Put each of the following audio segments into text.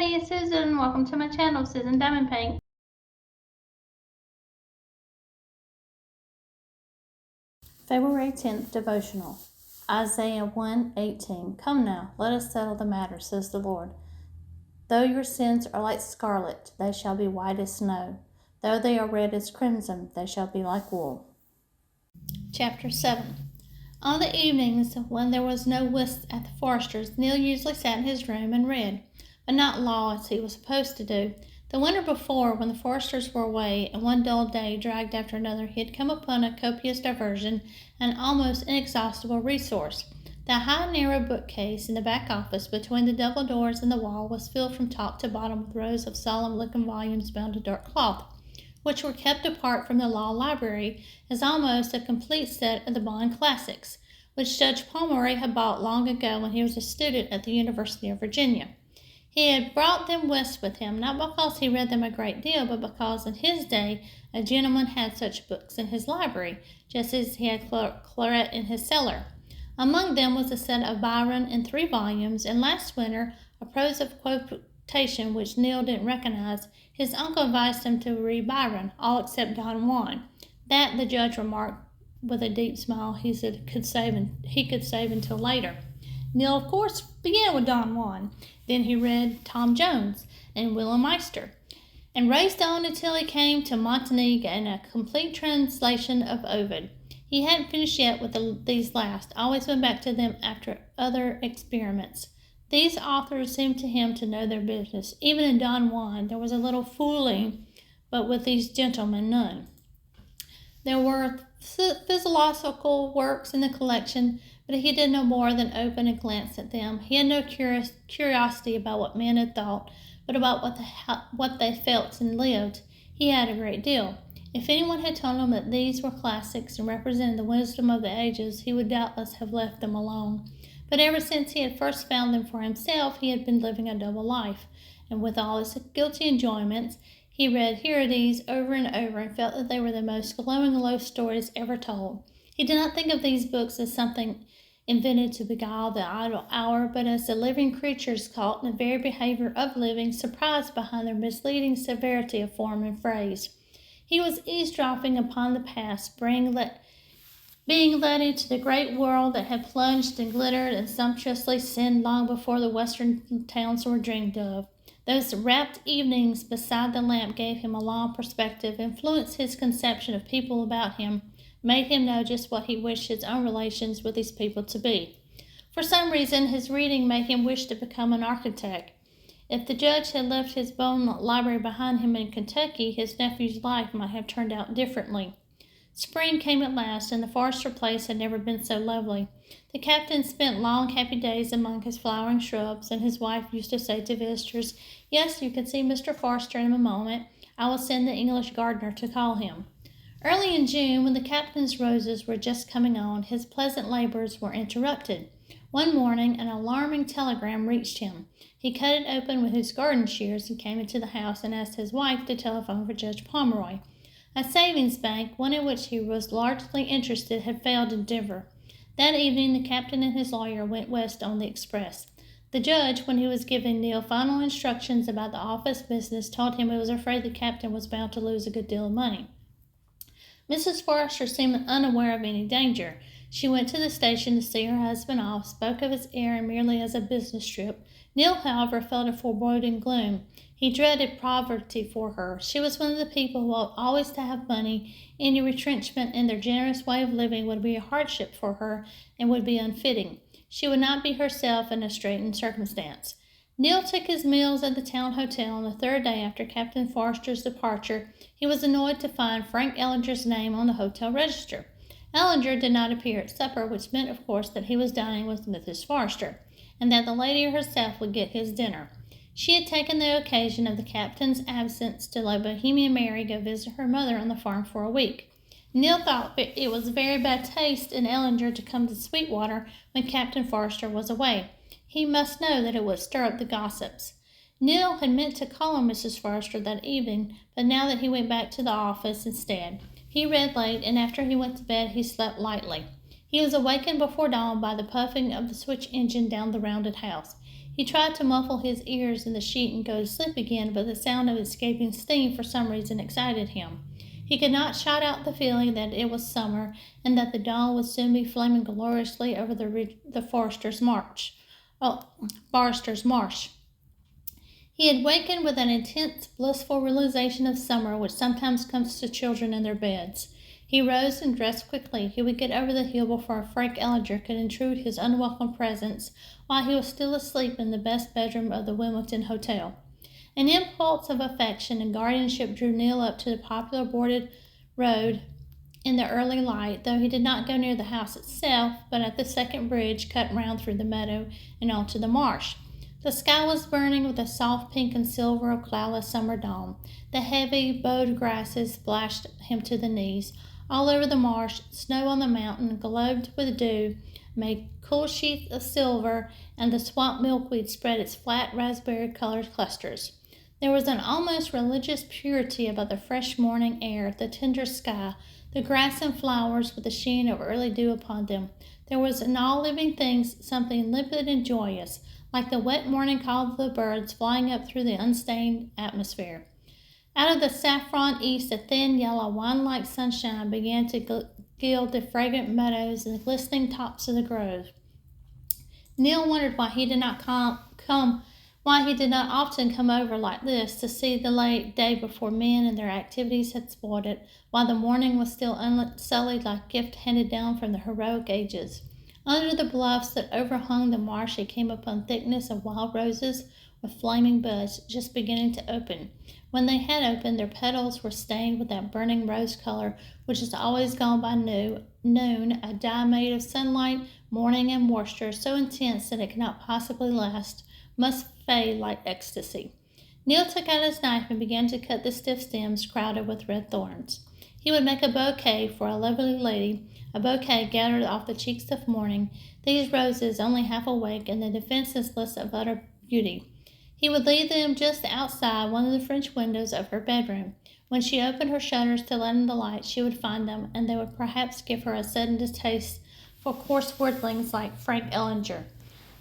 everybody, it's Susan. Welcome to my channel, Susan Diamond Paint. February 10th devotional. Isaiah 1:18. Come now, let us settle the matter, says the Lord. Though your sins are like scarlet, they shall be white as snow. Though they are red as crimson, they shall be like wool. Chapter 7. On the evenings when there was no whist at the Foresters, Neil usually sat in his room and read, but not law as he was supposed to do. The winter before, when the Foresters were away, and one dull day dragged after another, he had come upon a copious diversion, an almost inexhaustible resource. The high, narrow bookcase in the back office between the double doors in the wall was filled from top to bottom with rows of solemn-looking volumes bound in dark cloth, which were kept apart from the law library as almost a complete set of the Bond classics, which Judge Pomeroy had bought long ago when he was a student at the University of Virginia. He had brought them west with him, not because he read them a great deal, but because in his day a gentleman had such books in his library, just as he had claret in his cellar. Among them was a set of Byron in 3 volumes, and last winter a prose of quotation which Neil didn't recognize. His uncle advised him to read Byron, all except Don Juan. That, the judge remarked with a deep smile, he said he could save until later. Neil, of course, began with Don Juan. Then he read Tom Jones and Willem Meister, and raced on until he came to Montaigne and a complete translation of Ovid. He hadn't finished yet with these last, always went back to them after other experiments. These authors seemed to him to know their business. Even in Don Juan there was a little fooling, but with these gentlemen none. There were philosophical works in the collection, but he did no more than open and glance at them. He had no curiosity about what men had thought, but about what they felt and lived. He had a great deal. If anyone had told him that these were classics and represented the wisdom of the ages, he would doubtless have left them alone. But ever since he had first found them for himself, he had been living a double life, and with all his guilty enjoyments, he read Herodes over and over and felt that they were the most glowing love stories ever told. He did not think of these books as something invented to beguile the idle hour, but as the living creatures caught in the very behavior of living, surprised behind their misleading severity of form and phrase. He was eavesdropping upon the past, being led into the great world that had plunged and glittered and sumptuously sinned long before the western towns were dreamed of. Those rapt evenings beside the lamp gave him a long perspective, influenced his conception of people about him, made him know just what he wished his own relations with these people to be. For some reason, his reading made him wish to become an architect. If the judge had left his bone library behind him in Kentucky, his nephew's life might have turned out differently. Spring came at last, and the Forester place had never been so lovely. The captain spent long, happy days among his flowering shrubs, and his wife used to say to visitors, "Yes, you can see Mr. Forester in a moment. I will send the English gardener to call him." Early in June, when the captain's roses were just coming on, his pleasant labors were interrupted. One morning, an alarming telegram reached him. He cut it open with his garden shears and came into the house and asked his wife to telephone for Judge Pomeroy. A savings bank, one in which he was largely interested, had failed in Denver. That evening, the captain and his lawyer went west on the express. The judge, when he was giving Neil final instructions about the office business, told him he was afraid the captain was bound to lose a good deal of money. Mrs. Forester seemed unaware of any danger. She went to the station to see her husband off, spoke of his errand merely as a business trip. Neil, however, felt a foreboding gloom. He dreaded poverty for her. She was one of the people who ought always to have money. Any retrenchment in their generous way of living would be a hardship for her and would be unfitting. She would not be herself in a straitened circumstance. Neil took his meals at the town hotel on the 3rd day after Captain Forester's departure. He was annoyed to find Frank Ellinger's name on the hotel register. Ellinger did not appear at supper, which meant, of course, that he was dining with Mrs. Forester, and that the lady herself would get his dinner. She had taken the occasion of the captain's absence to let Bohemian Mary go visit her mother on the farm for a week. Neil thought it was very bad taste in Ellinger to come to Sweetwater when Captain Forester was away. He must know that it would stir up the gossips. Neil had meant to call on Mrs. Forester that evening, but now that he went back to the office instead. He read late, and after he went to bed he slept lightly. He was awakened before dawn by the puffing of the switch engine down the rounded house. He tried to muffle his ears in the sheet and go to sleep again, but the sound of escaping steam for some reason excited him. He could not shut out the feeling that it was summer and that the dawn would soon be flaming gloriously over the Foresters' Marsh. He had wakened with an intense, blissful realization of summer which sometimes comes to children in their beds. He rose and dressed quickly. He would get over the hill before Frank Ellinger could intrude his unwelcome presence while he was still asleep in the best bedroom of the Wilmington Hotel. An impulse of affection and guardianship drew Neil up to the popular boarded road in the early light, though he did not go near the house itself, but at the second bridge cut round through the meadow and onto the marsh. The sky was burning with a soft pink and silver of cloudless summer dawn. The heavy, bowed grasses splashed him to the knees. All over the marsh, snow on the mountain, globed with dew, made cool sheets of silver, and the swamp milkweed spread its flat raspberry-colored clusters. There was an almost religious purity about the fresh morning air, the tender sky, the grass and flowers with the sheen of early dew upon them. There was in all living things something limpid and joyous, like the wet morning call of the birds flying up through the unstained atmosphere. Out of the saffron east, a thin yellow wine-like sunshine began to gild the fragrant meadows and the glistening tops of the grove. Neil wondered why he did not often come over like this to see the late day before men and their activities had spoiled it, while the morning was still unsullied like gift handed down from the heroic ages. Under the bluffs that overhung the marsh he came upon thickness of wild roses with flaming buds just beginning to open. When they had opened, their petals were stained with that burning rose color which is always gone by noon, a dye made of sunlight, morning, and moisture, so intense that it cannot possibly last, must fade like ecstasy. Neil took out his knife and began to cut the stiff stems crowded with red thorns. He would make a bouquet for a lovely lady, a bouquet gathered off the cheeks of morning, these roses only half awake and the defenseless of utter beauty. He would leave them just outside one of the French windows of her bedroom. When she opened her shutters to let in the light, she would find them, and they would perhaps give her a sudden distaste for coarse worldlings like Frank Ellinger.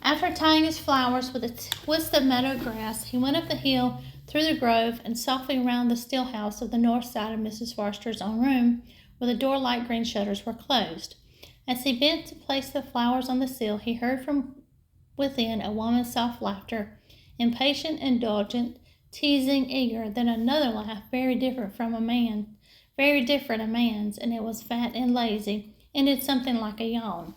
After tying his flowers with a twist of meadow grass, he went up the hill, through the grove, and softly round the still house of the north side of Mrs. Forester's own room, where the door-like green shutters were closed. As he bent to place the flowers on the sill, he heard from within a woman's soft laughter, impatient, indulgent, teasing, eager, then another laugh very different a man's, and it was fat and lazy, ended something like a yawn.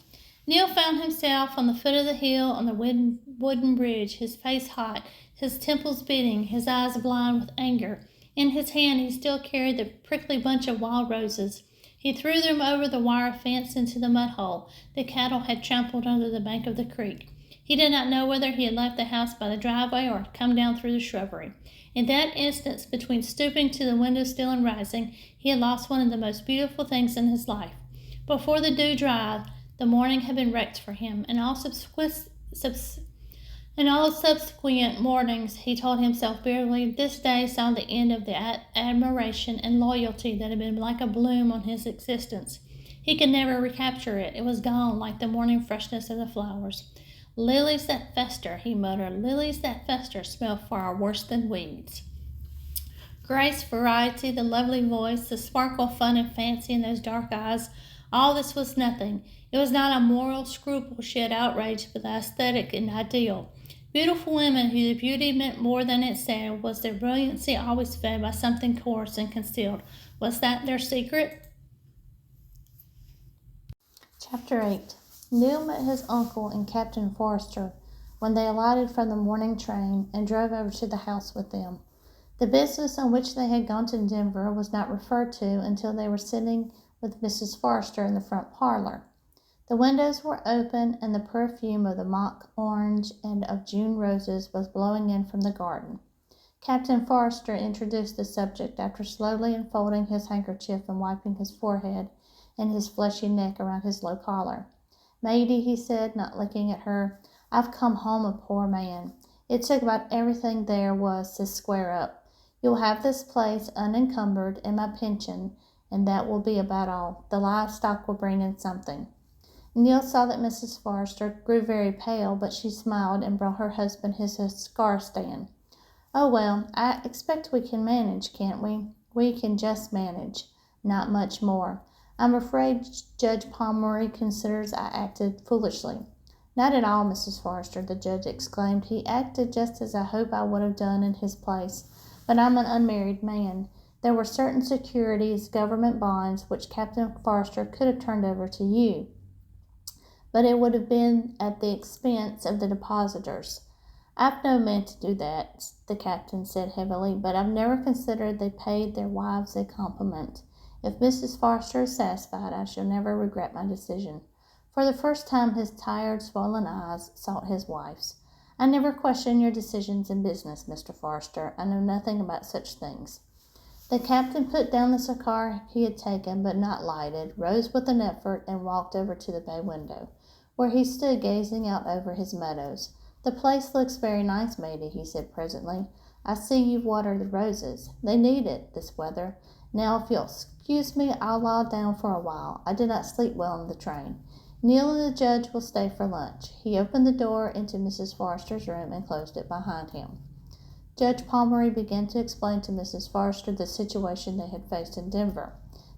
Neil found himself on the foot of the hill on the wooden bridge, his face hot, his temples beating, his eyes blind with anger. In his hand he still carried the prickly bunch of wild roses. He threw them over the wire fence into the mud hole the cattle had trampled under the bank of the creek. He did not know whether he had left the house by the driveway or had come down through the shrubbery. In that instant, between stooping to the window sill and rising, he had lost one of the most beautiful things in his life. Before the dew dried, the morning had been wrecked for him, and all subsequent mornings, he told himself bitterly, this day saw the end of the admiration and loyalty that had been like a bloom on his existence. He could never recapture it. It was gone like the morning freshness of the flowers. Lilies that fester, he muttered, lilies that fester smell far worse than weeds. Grace, variety, the lovely voice, the sparkle of fun and fancy in those dark eyes, all this was nothing. It was not a moral scruple she had outraged, but the aesthetic and ideal. Beautiful women whose beauty meant more than it said, was their brilliancy always fed by something coarse and concealed? Was that their secret? Chapter 8. Neil met his uncle and Captain Forrester when they alighted from the morning train and drove over to the house with them. The business on which they had gone to Denver was not referred to until they were sitting with Mrs. Forrester in the front parlor. The windows were open, and the perfume of the mock orange and of June roses was blowing in from the garden. Captain Forrester introduced the subject after slowly unfolding his handkerchief and wiping his forehead and his fleshy neck around his low collar. Matey, he said, not looking at her, I've come home a poor man. It took about everything there was to square up. You'll have this place unencumbered and my pension, and that will be about all. The livestock will bring in something. Neil saw that Mrs. Forrester grew very pale, but she smiled and brought her husband his cigar stand. "Oh, well, I expect we can manage, can't we? We can just manage. Not much more. I'm afraid Judge Pomeroy considers I acted foolishly." "Not at all, Mrs. Forrester," the judge exclaimed. "He acted just as I hope I would have done in his place. But I'm an unmarried man. There were certain securities, government bonds, which Captain Forrester could have turned over to you, but it would have been at the expense of the depositors." "I've no man to do that," the captain said heavily, "but I've never considered they paid their wives a compliment. If Mrs. Forrester is satisfied, I shall never regret my decision." For the first time his tired, swollen eyes sought his wife's. "I never question your decisions in business, Mr. Forrester. I know nothing about such things." The captain put down the cigar he had taken but not lighted, rose with an effort, and walked over to the bay window, where he stood gazing out over his meadows. "The place looks very nice, matey," he said presently. "I see you've watered the roses. They need it, this weather. Now, if you'll excuse me, I'll lie down for a while. I did not sleep well in the train. Neil and the judge will stay for lunch." He opened the door into Mrs. Forrester's room and closed it behind him. Judge Pomeroy began to explain to Mrs. Forrester the situation they had faced in Denver.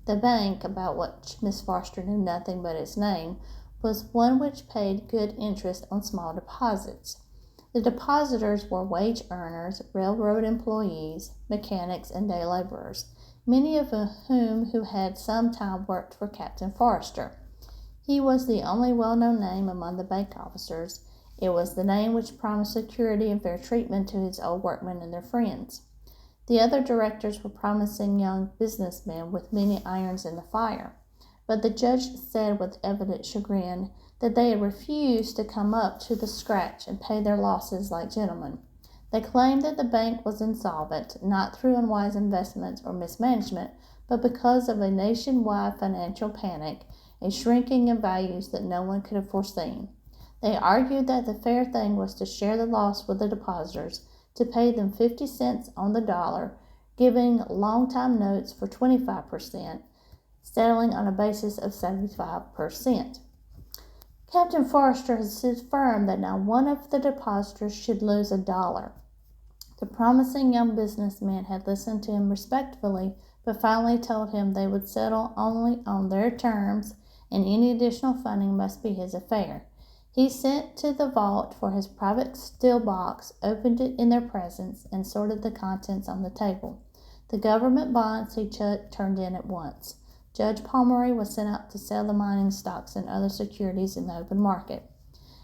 The bank, about which Miss Forrester knew nothing but its name, was one which paid good interest on small deposits. The depositors were wage earners, railroad employees, mechanics, and day laborers, many of whom who had some time worked for Captain Forrester. He was the only well-known name among the bank officers. It was the name which promised security and fair treatment to his old workmen and their friends. The other directors were promising young businessmen with many irons in the fire, but the judge said with evident chagrin that they had refused to come up to the scratch and pay their losses like gentlemen. They claimed that the bank was insolvent, not through unwise investments or mismanagement, but because of a nationwide financial panic, a shrinking in values that no one could have foreseen. They argued that the fair thing was to share the loss with the depositors, to pay them 50 cents on the dollar, giving long-time notes for 25%, settling on a basis of 75%. Captain Forrester has affirmed that not one of the depositors should lose a dollar. The promising young businessman had listened to him respectfully, but finally told him they would settle only on their terms, and any additional funding must be his affair. He sent to the vault for his private steel box, opened it in their presence, and sorted the contents on the table. The government bonds he turned in at once. Judge Pomeroy was sent out to sell the mining stocks and other securities in the open market.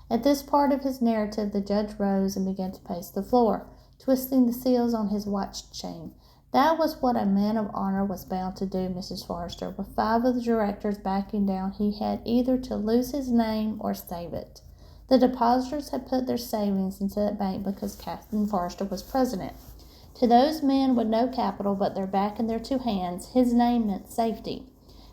At this part of his narrative, the judge rose and began to pace the floor, twisting the seals on his watch chain. That was what a man of honor was bound to do, Mrs. Forrester. With 5 of the directors backing down, he had either to lose his name or save it. The depositors had put their savings into that bank because Captain Forrester was president. To those men with no capital but their back and their 2 hands, his name meant safety.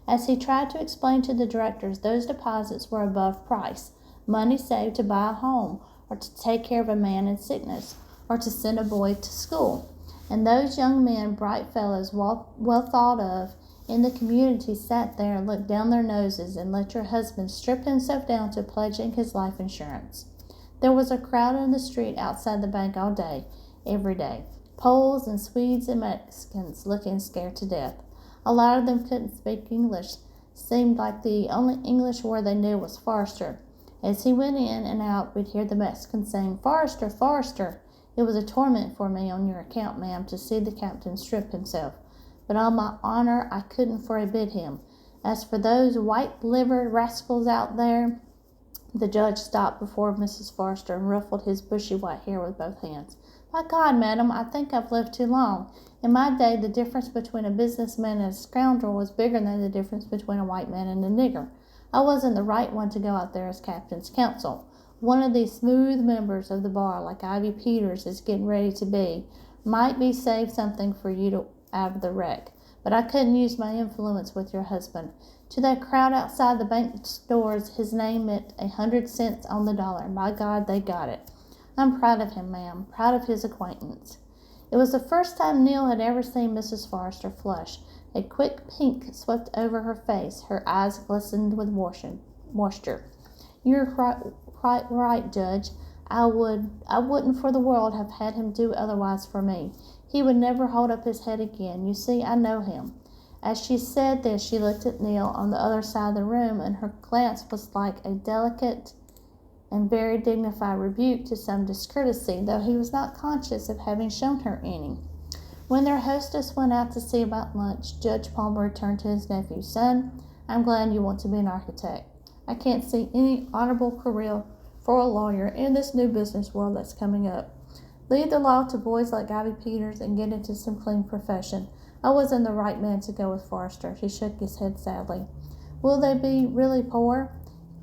As he tried to explain to the directors, those deposits were above price, money saved to buy a home, or to take care of a man in sickness, or to send a boy to school. And those young men, bright fellows, well thought of in the community, sat there and looked down their noses and let your husband strip himself down to pledging his life insurance. There was a crowd in the street outside the bank all day, every day. Poles and Swedes and Mexicans looking scared to death. A lot of them couldn't speak English. Seemed like the only English word they knew was Forrester. As he went in and out, we'd hear the Mexicans saying, "Forrester, Forrester." It was a torment for me on your account, ma'am, to see the captain strip himself. But on my honor, I couldn't forbid him. As for those white-livered rascals out there—" The judge stopped before Mrs. Forrester and ruffled his bushy white hair with both hands. "By God, madam, I think I've lived too long. In my day, the difference between a businessman and a scoundrel was bigger than the difference between a white man and a nigger. I wasn't the right one to go out there as captain's counsel. One of these smooth members of the bar, like Ivy Peters is getting ready to be, might be saved something for you out of the wreck. But I couldn't use my influence with your husband. To that crowd outside the bank doors, his name meant 100 cents on the dollar, and by God, they got it. I'm proud of him, ma'am, proud of his acquaintance." It was the first time Neil had ever seen Mrs. Forrester flush. A quick pink swept over her face. Her eyes glistened with moisture. You're quite right, Judge. I wouldn't for the world have had him do otherwise for me. He would never hold up his head again. You see, I know him." As she said this, she looked at Neil on the other side of the room, and her glance was like a delicate and very dignified rebuke to some discourtesy, though he was not conscious of having shown her any. When their hostess went out to see about lunch, Judge Palmer returned to his nephew. "Son, I'm glad you want to be an architect. I can't see any honorable career for a lawyer in this new business world that's coming up. Leave the law to boys like Ivy Peters and get into some clean profession. I wasn't the right man to go with Forrester." He shook his head sadly. "Will they be really poor?"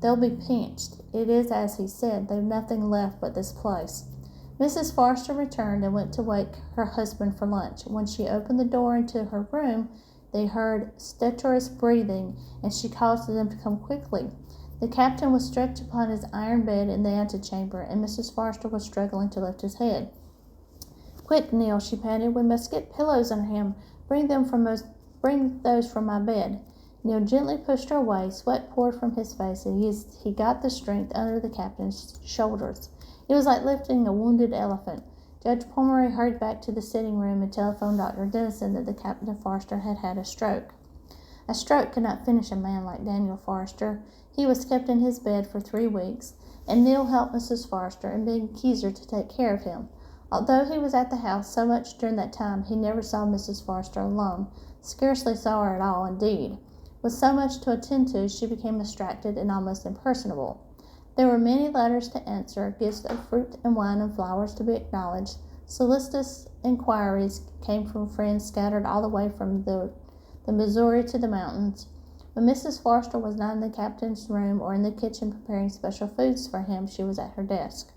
"They'll be pinched. It is as he said. They've nothing left but this place." Mrs. Forrester returned and went to wake her husband for lunch. When she opened the door into her room, they heard stertorous breathing, and she called to them to come quickly. The captain was stretched upon his iron bed in the antechamber, and Mrs. Forrester was struggling to lift his head. "Quick, Neil," she panted. "We must get pillows under him. Bring those from my bed." Neil gently pushed her away. Sweat poured from his face, and he got the strength under the captain's shoulders. It was like lifting a wounded elephant. Judge Pomeroy hurried back to the sitting room and telephoned Dr. Dennison that the Captain Forrester had had a stroke. A stroke could not finish a man like Daniel Forrester. He was kept in his bed for 3 weeks, and Neil helped Mrs. Forrester and begged Keezer to take care of him. Although he was at the house so much during that time, he never saw Mrs. Forrester alone, scarcely saw her at all, indeed. With so much to attend to, she became distracted and almost impersonable. There were many letters to answer, gifts of fruit and wine and flowers to be acknowledged. Solicitous inquiries came from friends scattered all the way from the Missouri to the mountains. When Mrs. Forrester was not in the captain's room or in the kitchen preparing special foods for him, she was at her desk.